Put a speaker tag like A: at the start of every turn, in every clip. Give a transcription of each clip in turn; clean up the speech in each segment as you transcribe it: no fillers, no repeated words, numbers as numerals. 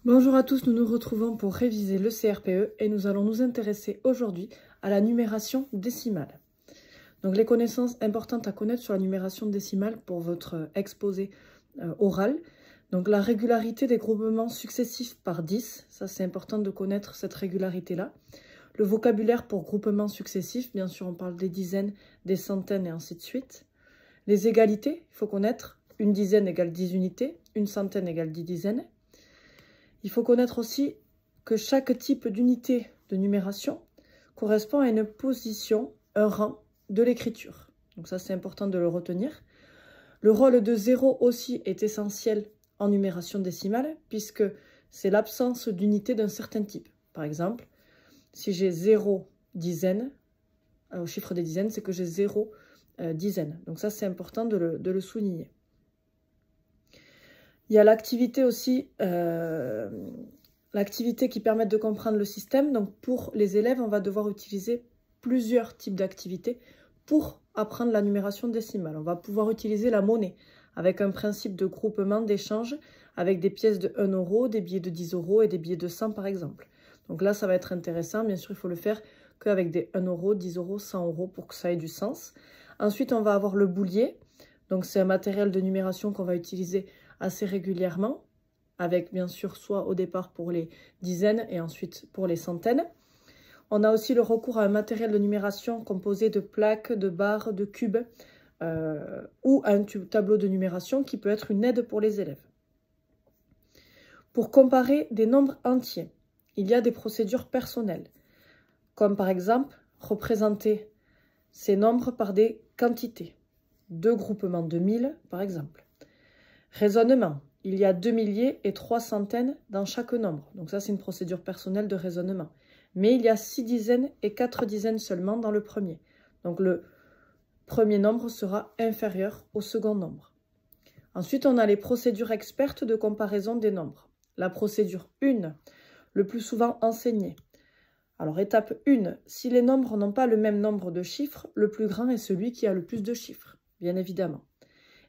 A: Bonjour à tous, nous nous retrouvons pour réviser le CRPE et nous allons nous intéresser aujourd'hui à la numération décimale. Donc les connaissances importantes à connaître sur la numération décimale pour votre exposé oral. Donc la régularité des groupements successifs par 10, ça c'est important de connaître cette régularité-là. Le vocabulaire pour groupements successifs, bien sûr on parle des dizaines, des centaines et ainsi de suite. Les égalités, il faut connaître une dizaine égale 10 unités, une centaine égale 10 dizaines. Il faut connaître aussi que chaque type d'unité de numération correspond à une position, un rang de l'écriture. Donc ça, c'est important de le retenir. Le rôle de 0 aussi est essentiel en numération décimale, puisque c'est l'absence d'unité d'un certain type. Par exemple, si j'ai 0 dizaine, au chiffre des dizaines, c'est que j'ai 0 dizaine. Donc ça, c'est important de le souligner. Il y a l'activité aussi, l'activité qui permet de comprendre le système. Donc pour les élèves, on va devoir utiliser plusieurs types d'activités pour apprendre la numération décimale. On va pouvoir utiliser la monnaie avec un principe de groupement, d'échange, avec des pièces de 1 euro, des billets de 10 euros et des billets de 100 par exemple. Donc là, ça va être intéressant. Bien sûr, il faut le faire qu'avec des 1 euro, 10 euros, 100 euros pour que ça ait du sens. Ensuite, on va avoir le boulier. Donc c'est un matériel de numération qu'on va utiliser assez régulièrement, avec bien sûr soit au départ pour les dizaines et ensuite pour les centaines. On a aussi le recours à un matériel de numération composé de plaques, de barres, de cubes ou un tableau de numération qui peut être une aide pour les élèves. Pour comparer des nombres entiers, il y a des procédures personnelles, comme par exemple représenter ces nombres par des quantités, 2 groupements de 1000 par exemple. Raisonnement, il y a 2 milliers et 3 centaines dans chaque nombre. Donc ça, c'est une procédure personnelle de raisonnement. Mais il y a 6 dizaines et 4 dizaines seulement dans le premier. Donc le premier nombre sera inférieur au second nombre. Ensuite, on a les procédures expertes de comparaison des nombres. La procédure 1, le plus souvent enseignée. Alors, étape 1, si les nombres n'ont pas le même nombre de chiffres, le plus grand est celui qui a le plus de chiffres, bien évidemment.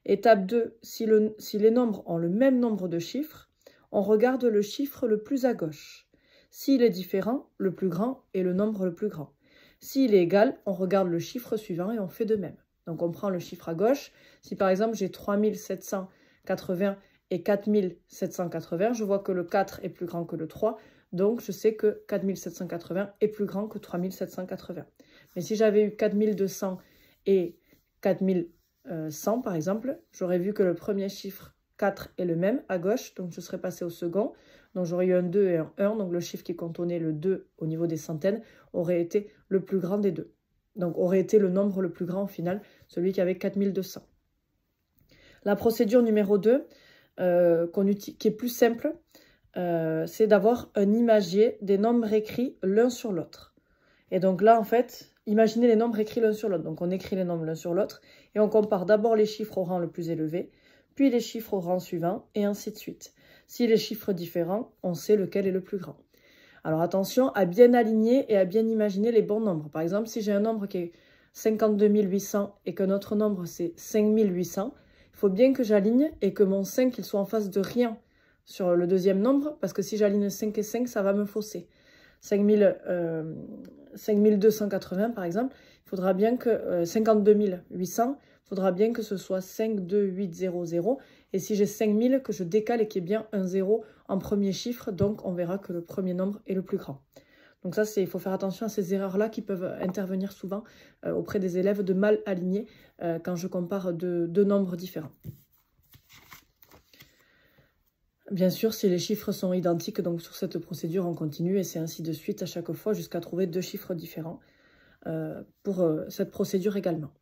A: Étape 2, si les nombres ont le même nombre de chiffres, on regarde le chiffre le plus à gauche. S'il est différent, le plus grand est le nombre le plus grand. S'il est égal, on regarde le chiffre suivant et on fait de même. Donc on prend le chiffre à gauche. Si par exemple j'ai 3780 et 4780, je vois que le 4 est plus grand que le 3, donc je sais que 4780 est plus grand que 3780. Mais si j'avais eu 4200 et 4100 par exemple, j'aurais vu que le premier chiffre 4 est le même à gauche, donc je serais passé au second. Donc j'aurais eu un 2 et un 1, donc le chiffre qui contenait le 2 au niveau des centaines aurait été le plus grand des deux. Donc aurait été le nombre le plus grand au final, celui qui avait 4200. La procédure numéro 2, qui est plus simple, c'est d'avoir un imagier des nombres écrits l'un sur l'autre. Et donc là, en fait, imaginez les nombres écrits l'un sur l'autre. Donc on écrit les nombres l'un sur l'autre et on compare d'abord les chiffres au rang le plus élevé, puis les chiffres au rang suivant et ainsi de suite. Si les chiffres différents, on sait lequel est le plus grand. Alors attention à bien aligner et à bien imaginer les bons nombres. Par exemple, si j'ai un nombre qui est 52 800 et qu'un autre nombre c'est 5800, il faut bien que j'aligne et que mon 5 il soit en face de rien sur le deuxième nombre, parce que si j'aligne 5 et 5, ça va me fausser. 5280 par exemple, il faudra bien que 52 800, il faudra bien que ce soit 52800, et si j'ai 5000, que je décale et qu'il y ait bien un 0 en premier chiffre, donc on verra que le premier nombre est le plus grand. Donc ça, il faut faire attention à ces erreurs-là qui peuvent intervenir souvent auprès des élèves de mal alignés quand je compare deux nombres différents. Bien sûr, si les chiffres sont identiques, donc sur cette procédure, on continue et c'est ainsi de suite à chaque fois jusqu'à trouver 2 chiffres différents pour cette procédure également.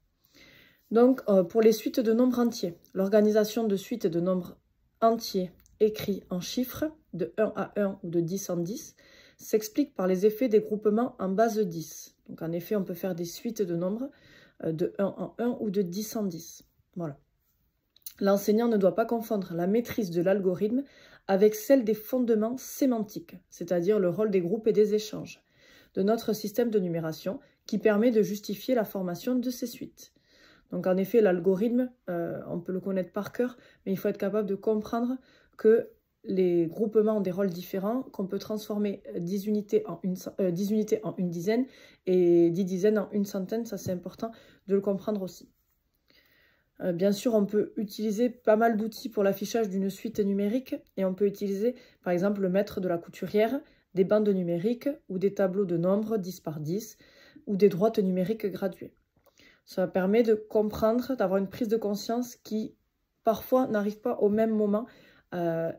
A: Donc, pour les suites de nombres entiers, l'organisation de suites de nombres entiers écrits en chiffres de 1 à 1 ou de 10 en 10 s'explique par les effets des groupements en base 10. Donc, en effet, on peut faire des suites de nombres de 1 en 1 ou de 10 en 10. Voilà. L'enseignant ne doit pas confondre la maîtrise de l'algorithme avec celle des fondements sémantiques, c'est-à-dire le rôle des groupes et des échanges, de notre système de numération qui permet de justifier la formation de ces suites. Donc en effet, l'algorithme, on peut le connaître par cœur, mais il faut être capable de comprendre que les groupements ont des rôles différents, qu'on peut transformer 10 unités en une dizaine et 10 dizaines en une centaine. Ça, c'est important de le comprendre aussi. Bien sûr, on peut utiliser pas mal d'outils pour l'affichage d'une suite numérique et on peut utiliser par exemple le mètre de la couturière, des bandes numériques ou des tableaux de nombres 10 par 10 ou des droites numériques graduées. Ça permet de comprendre, d'avoir une prise de conscience qui parfois n'arrive pas au même moment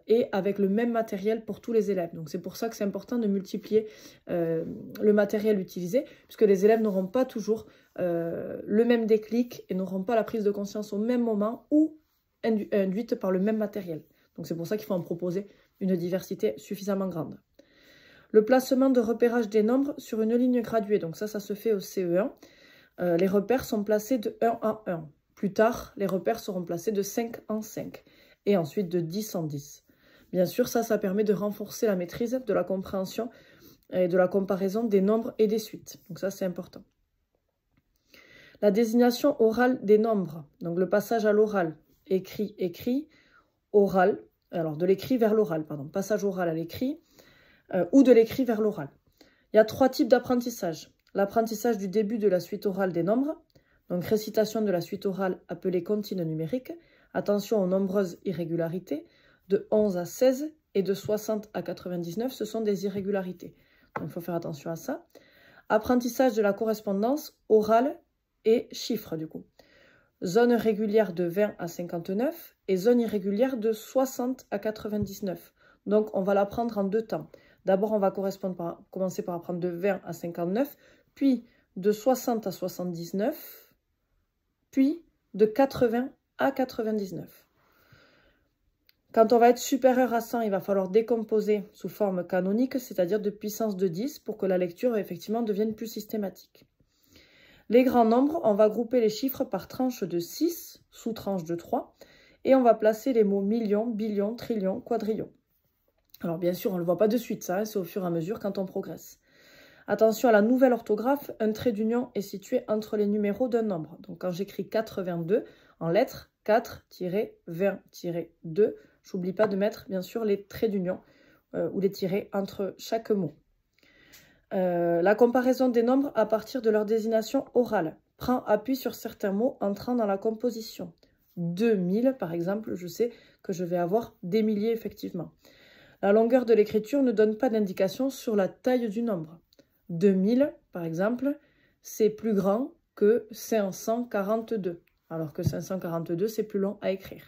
A: et avec le même matériel pour tous les élèves. Donc c'est pour ça que c'est important de multiplier le matériel utilisé, puisque les élèves n'auront pas toujours le même déclic et n'auront pas la prise de conscience au même moment ou induite par le même matériel. Donc c'est pour ça qu'il faut en proposer une diversité suffisamment grande. Le placement de repérage des nombres sur une ligne graduée, donc ça se fait au CE1. Les repères sont placés de 1 en 1. Plus tard, les repères seront placés de 5 en 5 et ensuite de 10 en 10. Bien sûr, ça permet de renforcer la maîtrise de la compréhension et de la comparaison des nombres et des suites. Donc ça, c'est important. La désignation orale des nombres, donc le passage à l'oral, écrit, oral, alors de l'écrit vers l'oral, pardon, passage oral à l'écrit ou de l'écrit vers l'oral. Il y a 3 types d'apprentissage. L'apprentissage du début de la suite orale des nombres, donc récitation de la suite orale appelée comptine numérique, attention aux nombreuses irrégularités, de 11 à 16 et de 60 à 99, ce sont des irrégularités. Donc il faut faire attention à ça. Apprentissage de la correspondance orale et chiffres du coup. Zone régulière de 20 à 59 et zone irrégulière de 60 à 99. Donc on va l'apprendre en 2 temps. D'abord on va commencer par apprendre de 20 à 59, puis de 60 à 79, puis de 80 à 99. Quand on va être supérieur à 100, il va falloir décomposer sous forme canonique, c'est-à-dire de puissance de 10, pour que la lecture effectivement devienne plus systématique. Les grands nombres, on va grouper les chiffres par tranche de 6, sous tranche de 3, et on va placer les mots million, billion, trillion, quadrillion. Alors bien sûr, on ne le voit pas de suite, ça, c'est au fur et à mesure quand on progresse. Attention à la nouvelle orthographe, un trait d'union est situé entre les numéros d'un nombre. Donc quand j'écris 82 en lettres, 4-20-2, j'oublie pas de mettre bien sûr les traits d'union ou les tirets entre chaque mot. La comparaison des nombres à partir de leur désignation orale prend appui sur certains mots entrant dans la composition. 2000 par exemple, je sais que je vais avoir des milliers effectivement. La longueur de l'écriture ne donne pas d'indication sur la taille du nombre. 2000, par exemple, c'est plus grand que 542, alors que 542, c'est plus long à écrire.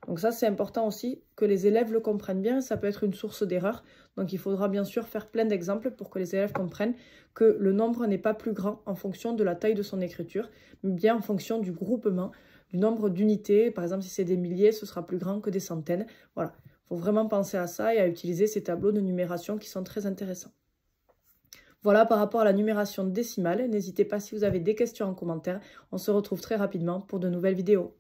A: Donc ça, c'est important aussi que les élèves le comprennent bien, ça peut être une source d'erreur. Donc il faudra bien sûr faire plein d'exemples pour que les élèves comprennent que le nombre n'est pas plus grand en fonction de la taille de son écriture, mais bien en fonction du groupement, du nombre d'unités. Par exemple, si c'est des milliers, ce sera plus grand que des centaines. Voilà, il faut vraiment penser à ça et à utiliser ces tableaux de numération qui sont très intéressants. Voilà par rapport à la numération décimale. N'hésitez pas si vous avez des questions en commentaire. On se retrouve très rapidement pour de nouvelles vidéos.